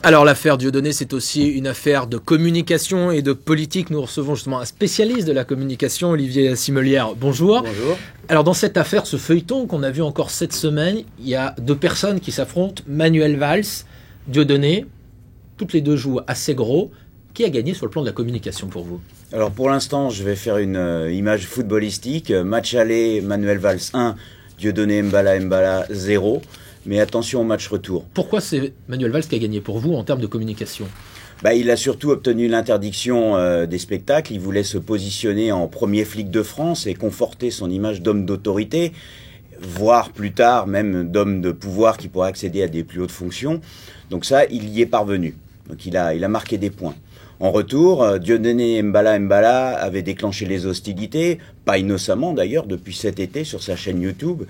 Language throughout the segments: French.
Alors l'affaire Dieudonné, c'est aussi une affaire de communication et de politique. Nous recevons justement un spécialiste de la communication, Olivier Simelière. Bonjour. Bonjour. Alors dans cette affaire, ce feuilleton qu'on a vu encore cette semaine, il y a deux personnes qui s'affrontent, Manuel Valls, Dieudonné. Toutes les deux jouent assez gros. Qui a gagné sur le plan de la communication pour vous? Alors pour l'instant, je vais faire une image footballistique. Match aller, Manuel Valls 1, Dieudonné Mbala 0. Mais attention au match retour. Pourquoi c'est Manuel Valls qui a gagné pour vous en termes de communication? Il a surtout obtenu l'interdiction des spectacles. Il voulait se positionner en premier flic de France et conforter son image d'homme d'autorité, voire plus tard même d'homme de pouvoir qui pourrait accéder à des plus hautes fonctions. Donc ça, il y est parvenu. Donc il a marqué des points. En retour, Dieudonné Mbala avait déclenché les hostilités, pas innocemment d'ailleurs, depuis cet été sur sa chaîne YouTube,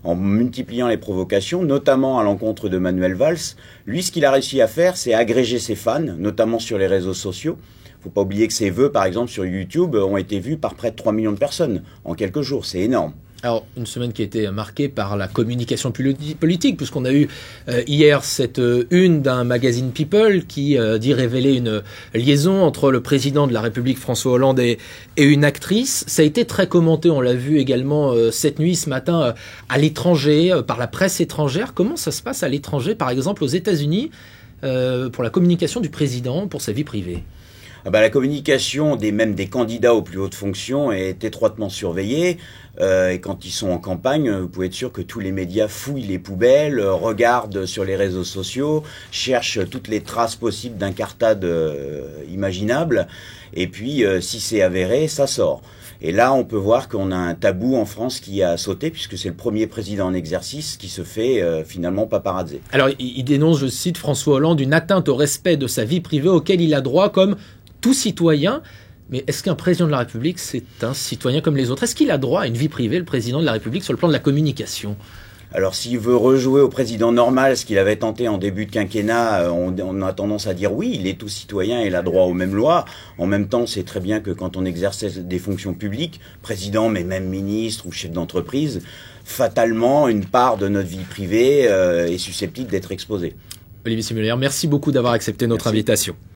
en multipliant les provocations, notamment à l'encontre de Manuel Valls. Lui, ce qu'il a réussi à faire, c'est agréger ses fans, notamment sur les réseaux sociaux. Faut pas oublier que ses vœux, par exemple, sur YouTube, ont été vus par près de 3 millions de personnes en quelques jours. C'est énorme. Alors, une semaine qui a été marquée par la communication politique, puisqu'on a eu hier cette une d'un magazine People qui dit révéler une liaison entre le président de la République François Hollande et une actrice. Ça a été très commenté, on l'a vu également cette nuit, ce matin, à l'étranger, par la presse étrangère. Comment ça se passe à l'étranger, par exemple aux États-Unis, pour la communication du président, pour sa vie privée? La communication même des candidats aux plus hautes fonctions est étroitement surveillée. Et quand ils sont en campagne, vous pouvez être sûr que tous les médias fouillent les poubelles, regardent sur les réseaux sociaux, cherchent toutes les traces possibles d'incartade imaginables. Et puis, si c'est avéré, ça sort. Et là, on peut voir qu'on a un tabou en France qui a sauté, puisque c'est le premier président en exercice qui se fait finalement paparazzer. Alors, il dénonce, je cite, François Hollande, une atteinte au respect de sa vie privée auquel il a droit comme tout citoyen. Mais est-ce qu'un président de la République, c'est un citoyen comme les autres? Est-ce qu'il a droit à une vie privée, le président de la République, sur le plan de la communication? Alors s'il veut rejouer au président normal, ce qu'il avait tenté en début de quinquennat, on a tendance à dire oui, il est tout citoyen et il a droit aux mêmes lois. En même temps, c'est très bien que quand on exerce des fonctions publiques, président, mais même ministre ou chef d'entreprise, fatalement, une part de notre vie privée est susceptible d'être exposée. Olivier Simelière, merci beaucoup d'avoir accepté notre invitation.